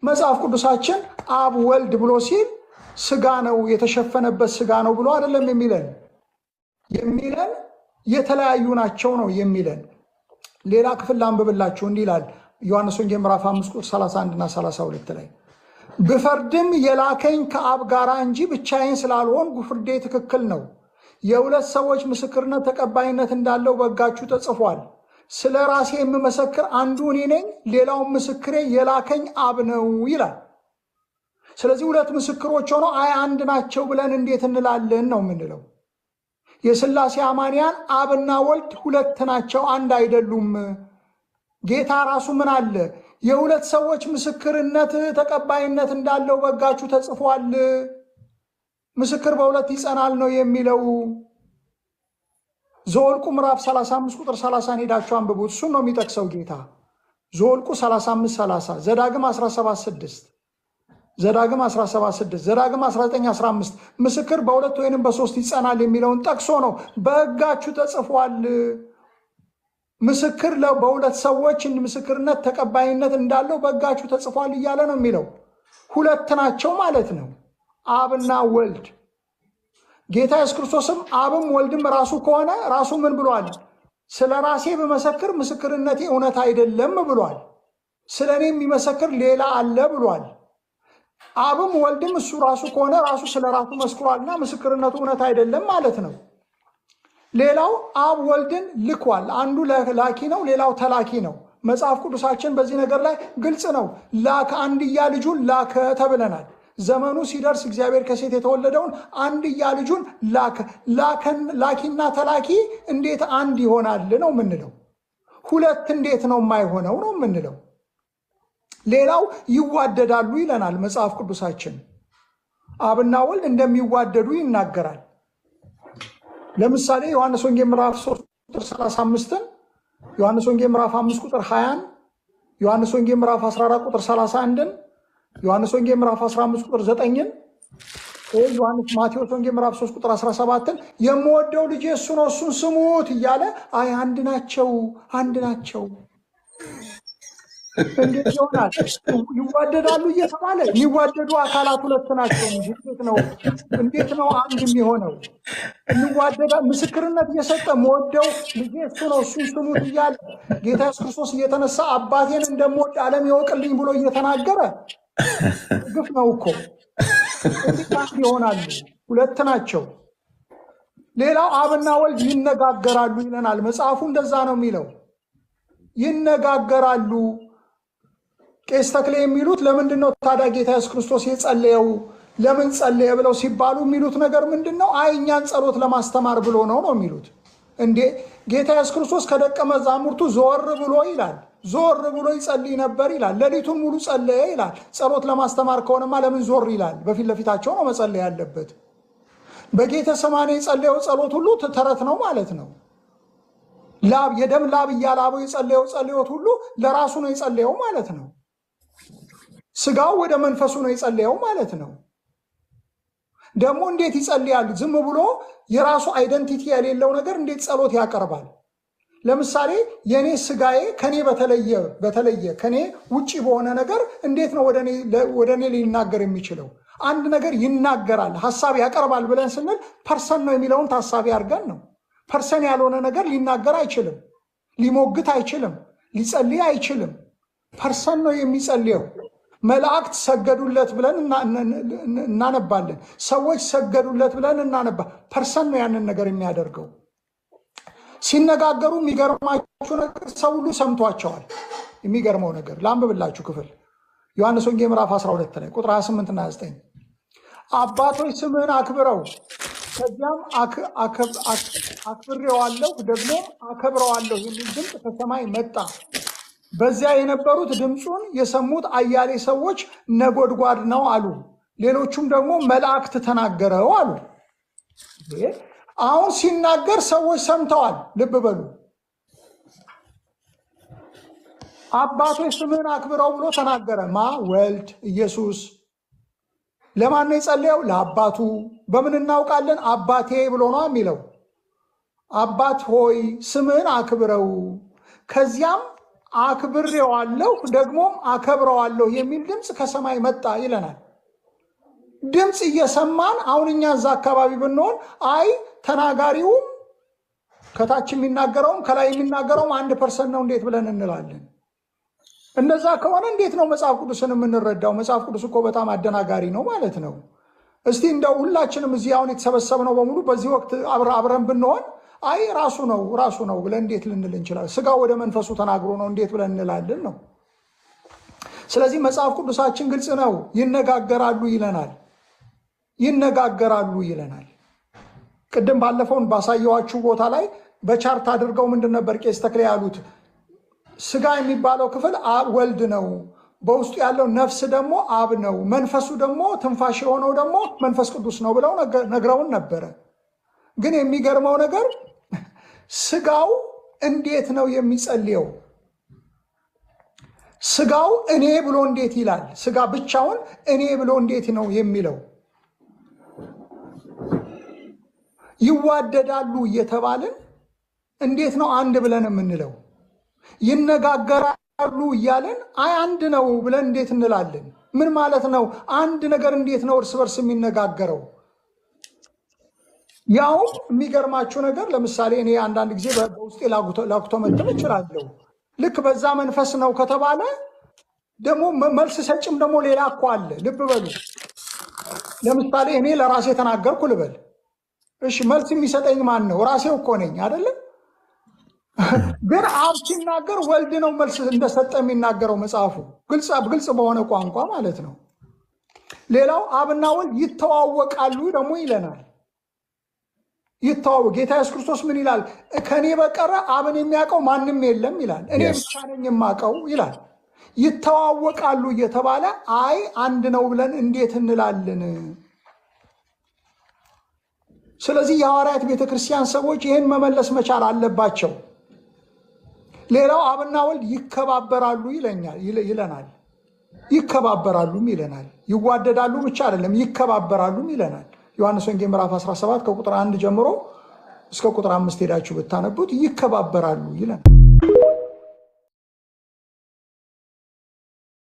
መጽሐፍ ቅዱሳችን አብ ወልድ ብሎ ሲል ስጋ ነው የተሸፈነበት ስጋ ነው ብሎ አይደለም የሚለን የተለያዩ ናቸው ነው የሚለን። ሌላ ክፍል ላንብብላችሁ። እንዲህ ይላል ዮሐንስ ወንጌል ምዕራፍ 5 ቁጥር 31 እና 32 ላይ ብፈርድም የላከኝ ከአብ ጋር እንጂ ብቻዬን ስላልሆንኩ ፍርዴ ትክክል ነው። የሁለት ሰዎች ምስክርነት ተቀባይነት እንዳለው በሕጋችሁ ተጽፏል። ስለ ራሴ የምመሰክር አንዱ እኔ ነኝ፣ ሌላውን ምስክሬ የላከኝ አብ ነው ይላል። ስለዚህ ሁለት ምስክሮች ሆነው አንድ ናቸው ብለን እንዴት እንላለን ነው የምንለው። የሥላሴ አማንያን አብና ወልድ ሁለት ናቸው፣ አንድ አይደሉም። ጌታ ራሱ ምን አለ? የሁለት ሰዎች ምስክርነት ተቀባይነት እንዳለው በሕጋችሁ ተጽፏል። ምስክር በሁለት ይጸናል ነው የሚለው። ዘኍልቍ ምዕራፍ 35 ቁጥር 30 ሄዳችሁ አንብቡት። እሱን ነው የሚጠቅሰው ጌታ። ዘኍልቍ 35:30፣ ዘዳግም 17:6፣ ዘዳግም 17:6፣ ዘዳግም 19:15 ምስክር በሁለት ወይንም በሶስት ይጸናል የሚለውን ጠቅሶ ነው በሕጋችሁ ተጽፏል። ምስክር በሁለት ሰዎች ምስክርነት ተቀባይነት እንዳለው በሕጋችሁ ተጽፏል እያለ ነው የሚለው። ሁለት ናቸው ማለት ነው አብና ወልድ። ጌታ ኢየሱስ ክርስቶስም አብም ወልድም ራሱ ከሆነ ራሱ ምን ብሏል? ስለ ራሴ ብመሰክር ምስክርነቴ እውነት አይደለም ብሏል። ስለ እኔ የሚመሰክር ሌላ አለ ብሏል። አብም ወልድም እሱ ራሱ ከሆነ ራሱ ስለ ራሱ መስክሯልና ምስክርነቱ እውነት አይደለም ማለት ነው። ሌላው አብ ወልድን ልኳል። አንዱ ላኪ ነው፣ ሌላው ተላኪ ነው። መጽሐፍ ቅዱሳችን በዚህ ነገር ላይ ግልጽ ነው። ላከ፣ አንድያ ልጁን ላከ ተብለናል። ዘመኑ ሲደርስ እግዚአብሔር ከሴት የተወለደውን አንድያ ልጁን ላከ። ላኪና ተላኪ እንዴት አንድ ይሆናል ነው የምንለው። ሁለት እንዴት ነው የማይሆነው ነው የምንለው። ሌላው ይዋደዳሉ ይለናል መጽሐፍ ቅዱሳችን። አብና ወልድ እንደሚዋደዱ ይናገራል። ለምሳሌ ዮሐንስ ወንጌል ምዕራፍ 3 ቁጥር 35ን፣ ዮሐንስ ወንጌል ምዕራፍ 5 ቁጥር 20ን፣ ዮሐንስ ወንጌል ምዕራፍ 14 ቁጥር 31ን፣ ዮሐንስ ወንጌል ምዕራፍ 15 ቁጥር 9ን፣ ማቴዎስ ወንጌል ምዕራፍ 3 ቁጥር 17ን የምወደው ልጄ እሱ ነው እሱን ስሙት እያለ አንድ ናቸው አንድ ናቸው። እንዴት ይሆናል? ይዋደዳሉ እየተባለ የሚዋደዱ አካላት ሁለት ናቸው። እንዴት ነው አንድ የሚሆነው? እንዋደዳ ምስክርነት እየሰጠ መወደው ልጄ እሱ ነው እሱን ስሙት እያለ ጌታ ኢየሱስ ክርስቶስ እየተነሳ አባቴን እንደምወድ ዓለም ይወቅልኝ ብሎ እየተናገረ ግፍ ነው እኮ። እንዴት አንድ ይሆናሉ? ሁለት ናቸው። ሌላው አብና ወልድ ይነጋገራሉ ይለናል መጽሐፉ። እንደዛ ነው የሚለው፣ ይነጋገራሉ። ቄስ ተክሌ የሚሉት ለምንድን ነው ታዲያ ጌታ ኢየሱስ ክርስቶስ የጸለየው? ለምን ጸለየ ብለው ሲባሉ የሚሉት ነገር ምንድን ነው? እኛን ጸሎት ለማስተማር ብሎ ነው የሚሉት። እንዴ ጌታ ኢየሱስ ክርስቶስ ከደቀ መዛሙርቱ ዞር ብሎ ይላል፣ ዞር ብሎ ይጸልይ ነበር ይላል። ሌሊቱን ሙሉ ጸለየ ይላል። ጸሎት ለማስተማር ከሆነማ ለምን ዞር ይላል? በፊት ለፊታቸው ነው መጸለይ ያለበት። በጌተ ሰማኔ የጸለየው ጸሎት ሁሉ ተረት ነው ማለት ነው። የደም ላብ እያላበው የጸለየው ጸሎት ሁሉ ለራሱ ነው የጸለየው ማለት ነው። ስጋው ወደ መንፈሱ ነው የጸለየው ማለት ነው። ደግሞ እንዴት ይጸልያል? ዝም ብሎ የራሱ አይደንቲቲ የሌለው ነገር እንዴት ጸሎት ያቀርባል? ለምሳሌ የኔ ስጋዬ ከኔ በተለየ ከኔ ውጪ በሆነ ነገር እንዴት ነው ወደ እኔ ሊናገር የሚችለው? አንድ ነገር ይናገራል፣ ሐሳብ ያቀርባል ብለን ስንል ፐርሰን ነው የሚለውን ታሳቢ አድርገን ነው። ፐርሰን ያልሆነ ነገር ሊናገር አይችልም፣ ሊሞግት አይችልም፣ ሊጸልይ አይችልም። ፐርሰን ነው የሚጸልየው። መላእክት ሰገዱለት ብለን እናነባለን። ሰዎች ሰገዱለት ብለን እናነባ። ፐርሰን ነው ያንን ነገር የሚያደርገው። ሲነጋገሩ የሚገርማችሁ ነገር ሰው ሁሉ ሰምቷቸዋል። የሚገርመው ነገር ላንብብላችሁ ክፍል ዮሐንስ ወንጌል ምዕራፍ 12 ላይ ቁጥር 28 እና 29 አባቶች ስምህን አክብረው ከዚያም አክብሬዋለሁ ደግሞ አከብረዋለሁ የሚል ድምፅ ከሰማይ መጣ። በዚያ የነበሩት ድምፁን የሰሙት አያሌ ሰዎች ነጎድጓድ ነው አሉ። ሌሎቹም ደግሞ መላእክት ተናገረው አሉ። አሁን ሲናገር ሰዎች ሰምተዋል። ልብ በሉ። አባቶች ስምህን አክብረው ብሎ ተናገረ። ወልድ ኢየሱስ። ለማን ነው የጸለየው? ለአባቱ። በምን እናውቃለን? አባቴ ብሎ ነው የሚለው። አባት ሆይ ስምህን አክብረው። ከዚያም አክብሬዋለሁ ደግሞም አከብረዋለሁ የሚል ድምፅ ከሰማይ መጣ ይለናል። ድምፅ እየሰማን አሁን እኛ እዛ አካባቢ ብንሆን አይ ተናጋሪውም ከታች የሚናገረውም ከላይ የሚናገረውም 1% ነው እንዴት ብለን እንላለን? እንደዛ ከሆነ እንዴት ነው መጽሐፍ ቅዱስን የምንረዳው? መጽሐፍ ቅዱስ እኮ በጣም አደናጋሪ ነው ማለት ነው። እስቲ እንደው ሁላችንም እዚህ አሁን የተሰበሰብነው በሙሉ በዚህ ወቅት አብረን ብንሆን አይ ራሱ ነው ብለን እንዴት ልንል እንችላለን? ስጋው ወደ መንፈሱ ተናግሮ ነው እንዴት ብለን እንላለን ነው። ስለዚህ መጽሐፍ ቅዱሳችን ግልጽ ነው። ይነጋገራሉ ይለናል። ቅድም ባለፈውን ባሳየዋችሁ ቦታ ላይ በቻርት አድርገው ምንድን ነበር ቄስ ተክሌ ያሉት? ስጋ የሚባለው ክፍል ወልድ ነው፣ በውስጡ ያለው ነፍስ ደግሞ አብ ነው፣ መንፈሱ ደግሞ ትንፋሽ የሆነው ደግሞ መንፈስ ቅዱስ ነው ብለው ነግረውን ነበረ። ግን የሚገርመው ነገር ስጋው እንዴት ነው የሚጸልየው? ስጋው እኔ ብሎ እንዴት ይላል? ስጋ ብቻውን እኔ ብሎ እንዴት ነው የሚለው? ይዋደዳሉ እየተባልን እንዴት ነው አንድ ብለን የምንለው? ይነጋገራሉ እያለን አይ አንድ ነው ብለን እንዴት እንላለን? ምን ማለት ነው? አንድ ነገር እንዴት ነው እርስ በርስ የሚነጋገረው? ያው የሚገርማችሁ ነገር ለምሳሌ እኔ አንዳንድ ጊዜ በውስጤ ላኩቶ መጥም እችላለሁ። ልክ በዛ መንፈስ ነው ከተባለ ደግሞ መልስ ሰጭም ደግሞ ሌላ እኮ አለ። ልብ በሉ። ለምሳሌ እኔ ለራሴ ተናገርኩ ልበል። እሺ መልስ የሚሰጠኝ ማን ነው? ራሴው እኮ ነኝ አይደለም? ግን አብ ሲናገር ወልድ ነው መልስ እንደሰጠ የሚናገረው መጽሐፉ ግልጽ በሆነ ቋንቋ ማለት ነው። ሌላው አብና ወልድ ይተዋወቃሉ ደግሞ ይለናል። ጌታ ኢየሱስ ክርስቶስ ምን ይላል? ከኔ በቀረ አብን የሚያውቀው ማንም የለም ይላል። እኔ ብቻ ነኝ የማውቀው ይላል። ይተዋወቃሉ እየተባለ አይ አንድ ነው ብለን እንዴት እንላለን? ስለዚህ የሐዋርያት ቤተክርስቲያን ሰዎች ይህን መመለስ መቻል አለባቸው። ሌላው አብና ወልድ ይከባበራሉ ይለናል። ይከባበራሉም ይለናል። ይዋደዳሉ ብቻ አይደለም ይከባበራሉም ይለናል። ዮሐንስ ወንጌል ምዕራፍ 17 ከቁጥር 1 ጀምሮ እስከ ቁጥር 5 ሄዳችሁ ብታነቡት ይከባበራሉ ይለናል።